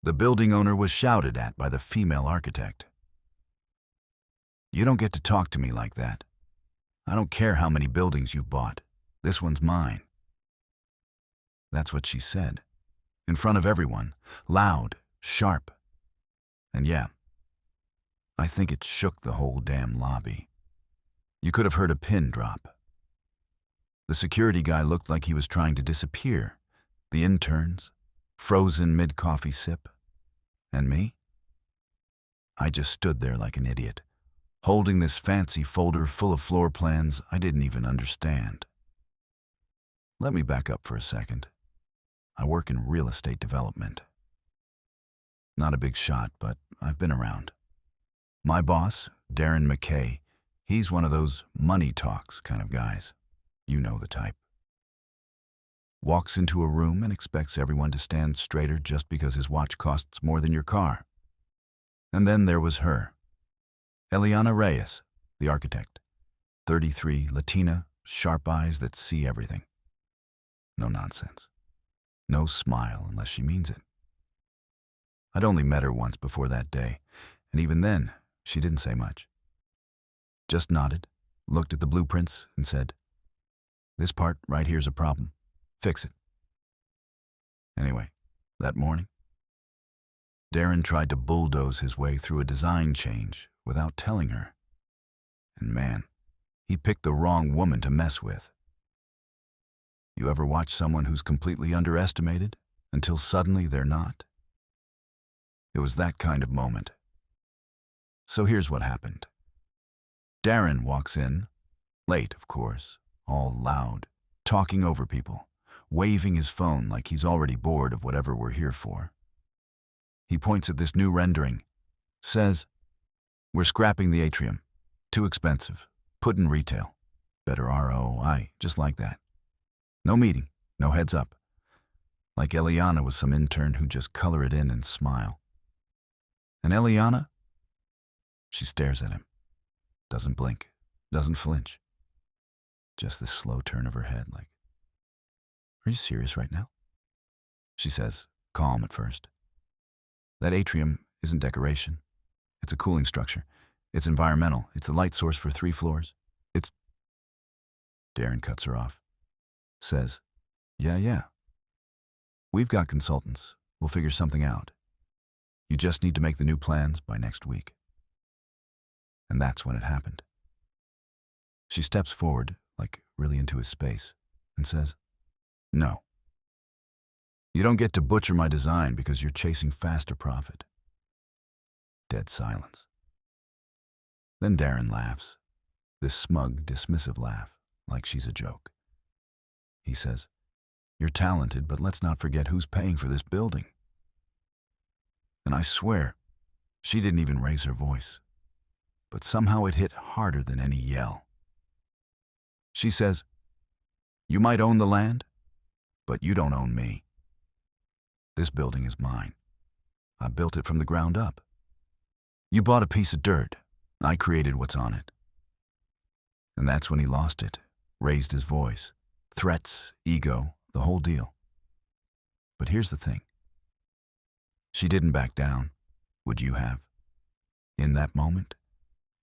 The building owner was shouted at by the female architect. "You don't get to talk to me like that. I don't care how many buildings you've bought. This one's mine." That's what she said, in front of everyone, loud, sharp. And yeah, I think it shook the whole damn lobby. You could have heard a pin drop. The security guy looked like he was trying to disappear. The interns, frozen mid-coffee sip. And me? I just stood there like an idiot, holding this fancy folder full of floor plans I didn't even understand. Let me back up for a second. I work in real estate development. Not a big shot, but I've been around. My boss, Darren McKay, he's one of those money talks kind of guys. You know the type. Walks into a room and expects everyone to stand straighter just because his watch costs more than your car. And then there was her. Eliana Reyes, the architect. 33, Latina, sharp eyes that see everything. No nonsense. No smile unless she means it. I'd only met her once before that day, and even then, she didn't say much. Just nodded, looked at the blueprints, and said, "This part right here's a problem. Fix it." Anyway, that morning, Darren tried to bulldoze his way through a design change without telling her. And man, he picked the wrong woman to mess with. You ever watch someone who's completely underestimated until suddenly they're not? It was that kind of moment. So here's what happened. Darren walks in, late of course, all loud, talking over people, waving his phone like he's already bored of whatever we're here for. He points at this new rendering, says, "We're scrapping the atrium. Too expensive. Put in retail. Better ROI, just like that. No meeting, no heads up. Like Eliana was some intern who'd just color it in and smile. And Eliana? She stares at him. Doesn't blink, doesn't flinch. Just this slow turn of her head like, "Are you serious right now?" She says, calm at first. "That atrium isn't decoration. It's a cooling structure. It's environmental. It's the light source for 3 floors. It's..." Darren cuts her off. Says, Yeah. We've got consultants. We'll figure something out. You just need to make the new plans by next week." And that's when it happened. She steps forward, like really into his space, and says, "No. You don't get to butcher my design because you're chasing faster profit." Dead silence. Then Darren laughs, this smug, dismissive laugh, like she's a joke. He says, "You're talented, but let's not forget who's paying for this building." And I swear, she didn't even raise her voice. But somehow it hit harder than any yell. She says, "You might own the land, but you don't own me. This building is mine. I built it from the ground up. You bought a piece of dirt. I created what's on it." And that's when he lost it, raised his voice. Threats, ego, the whole deal. But here's the thing. She didn't back down. Would you have? In that moment?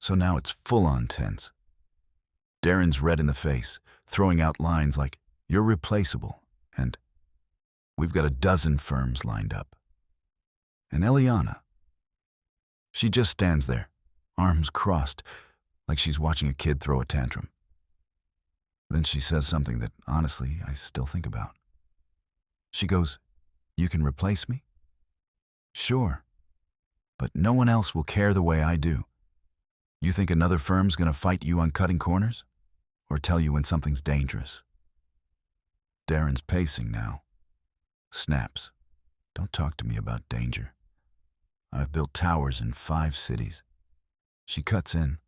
So now it's full-on tense. Darren's red in the face, throwing out lines like, "You're replaceable," and "We've got a dozen firms lined up." And Eliana, she just stands there, arms crossed, like she's watching a kid throw a tantrum. Then she says something that, honestly, I still think about. She goes, "You can replace me?" "Sure, but no one else will care the way I do. You think another firm's gonna fight you on cutting corners? Or tell you when something's dangerous?" Darren's pacing now. Snaps. "Don't talk to me about danger. I've built towers in 5 cities. She cuts in,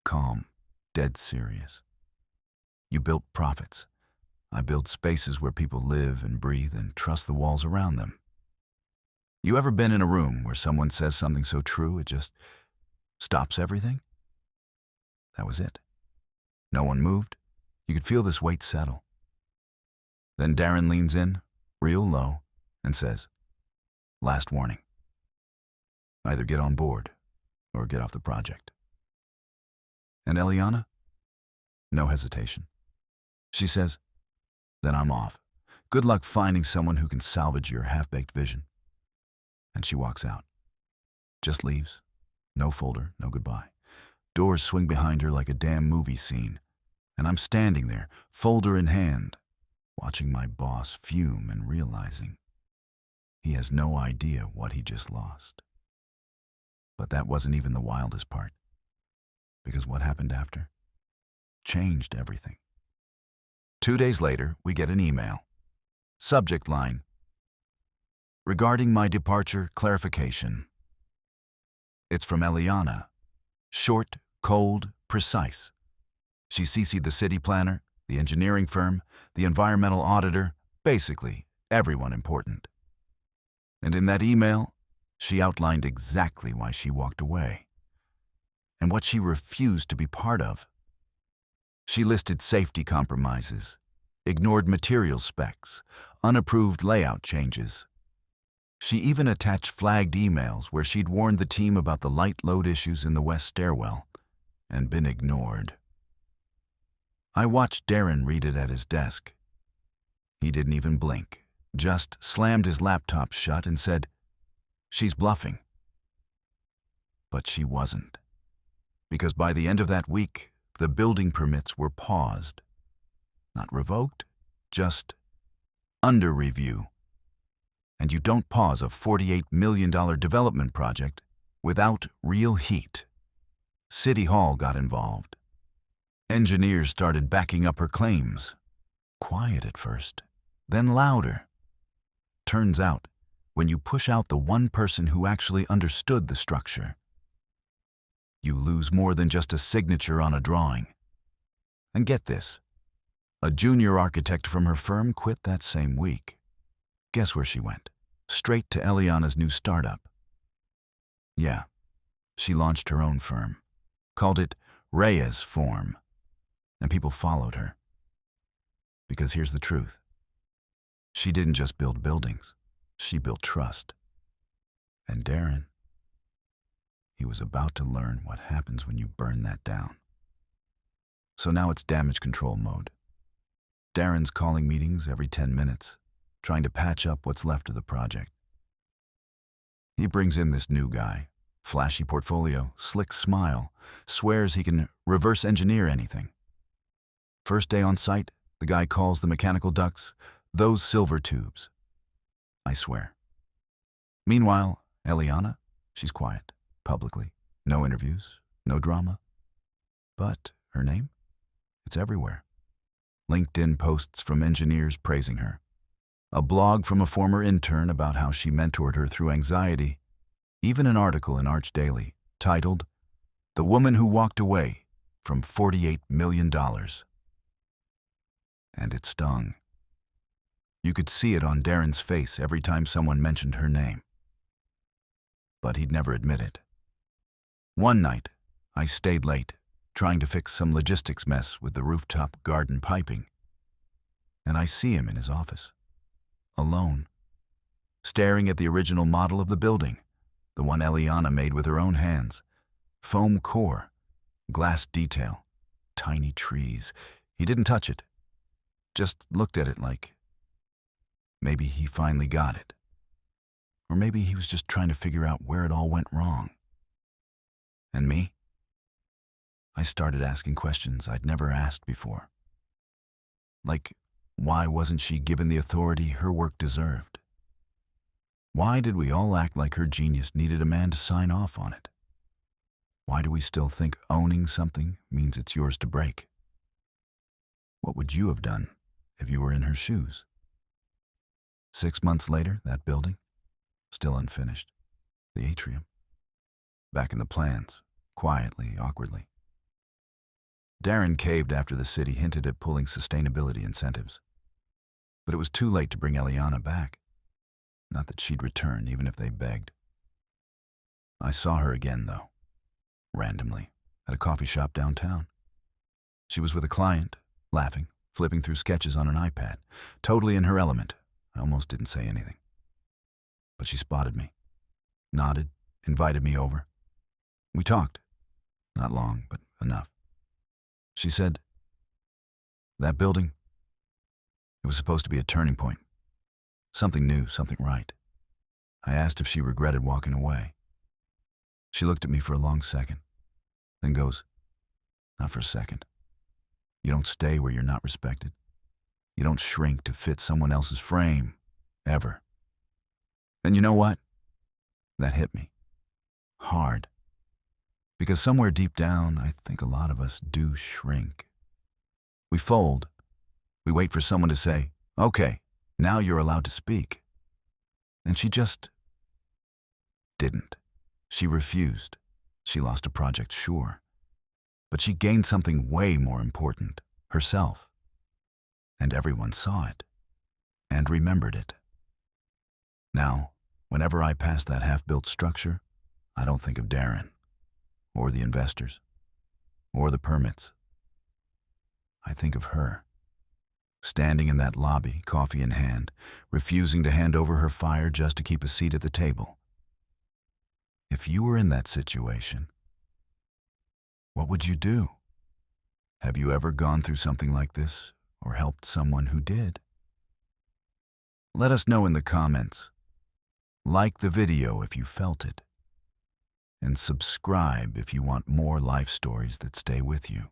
calm, dead serious. "You built profits. I build spaces where people live and breathe and trust the walls around them. You ever been in a room where someone says something so true it just stops everything?" That was it. No one moved. You could feel this weight settle. Then Darren leans in, real low, and says, "Last warning. Either get on board or get off the project. And Eliana? No hesitation. She says, then I'm off. Good luck finding someone who can salvage your half-baked vision. And she walks out. Just leaves. No folder, no goodbye. Doors swing behind her like a damn movie scene. And I'm standing there, folder in hand, watching my boss fume and realizing he has no idea what he just lost. But that wasn't even the wildest part. Because what happened after changed everything. 2 days later, we get an email. Subject line: regarding my departure, clarification. It's from Eliana. Short, cold, precise. She CC'd the city planner, the engineering firm, the environmental auditor, basically everyone important. And in that email, she outlined exactly why she walked away and what she refused to be part of. She listed safety compromises, ignored material specs, unapproved layout changes. She even attached flagged emails where she'd warned the team about the light load issues in the west stairwell and been ignored. I watched Darren read it at his desk. He didn't even blink, just slammed his laptop shut and said, "She's bluffing." But she wasn't. Because by the end of that week, the building permits were paused. Not revoked, just under review. And you don't pause a $48 million development project without real heat. City Hall got involved. Engineers started backing up her claims. Quiet at first, then louder. Turns out, when you push out the one person who actually understood the structure, you lose more than just a signature on a drawing. And get this, a junior architect from her firm quit that same week. Guess where she went? Straight to Eliana's new startup. Yeah, she launched her own firm, called it Reyes Form, and people followed her. Because here's the truth. She didn't just build buildings, she built trust. And Darren, he was about to learn what happens when you burn that down. So now it's damage control mode. Darren's calling meetings every 10 minutes, trying to patch up what's left of the project. He brings in this new guy, flashy portfolio, slick smile, swears he can reverse engineer anything. First day on site, the guy calls the mechanical ducts those silver tubes. I swear. Meanwhile, Eliana, she's quiet, publicly. No interviews, no drama. But her name? It's everywhere. LinkedIn posts from engineers praising her. A blog from a former intern about how she mentored her through anxiety. Even an article in Arch Daily titled, "The Woman Who Walked Away from $48 million." And it stung. You could see it on Darren's face every time someone mentioned her name. But he'd never admit it. One night, I stayed late, trying to fix some logistics mess with the rooftop garden piping. And I see him in his office, alone, staring at the original model of the building, the one Eliana made with her own hands. Foam core, glass detail, tiny trees. He didn't touch it, just looked at it like maybe he finally got it. Or maybe he was just trying to figure out where it all went wrong. And me? I started asking questions I'd never asked before. Like, why wasn't she given the authority her work deserved? Why did we all act like her genius needed a man to sign off on it? Why do we still think owning something means it's yours to break? What would you have done if you were in her shoes? 6 months later, that building, still unfinished. The atrium. Back in the plans, quietly, awkwardly. Darren caved after the city hinted at pulling sustainability incentives. But it was too late to bring Eliana back. Not that she'd return, even if they begged. I saw her again, though, randomly, at a coffee shop downtown. She was with a client, laughing, flipping through sketches on an iPad, totally in her element. I almost didn't say anything. But she spotted me, nodded, invited me over. We talked. Not long, but enough. She said, "That building, it was supposed to be a turning point. Something new, something right." I asked if she regretted walking away. She looked at me for a long second, then goes, "Not for a second. You don't stay where you're not respected. You don't shrink to fit someone else's frame, ever." And you know what? That hit me. Hard. Because somewhere deep down, I think a lot of us do shrink. We fold. We wait for someone to say, "Okay, now you're allowed to speak." And she just didn't. She refused. She lost a project, sure. But she gained something way more important, herself. And everyone saw it and remembered it. Now, whenever I pass that half-built structure, I don't think of Darren, or the investors, or the permits. I think of her, standing in that lobby, coffee in hand, refusing to hand over her fire just to keep a seat at the table. If you were in that situation, what would you do? Have you ever gone through something like this or helped someone who did? Let us know in the comments. Like the video if you felt it. And subscribe if you want more life stories that stay with you.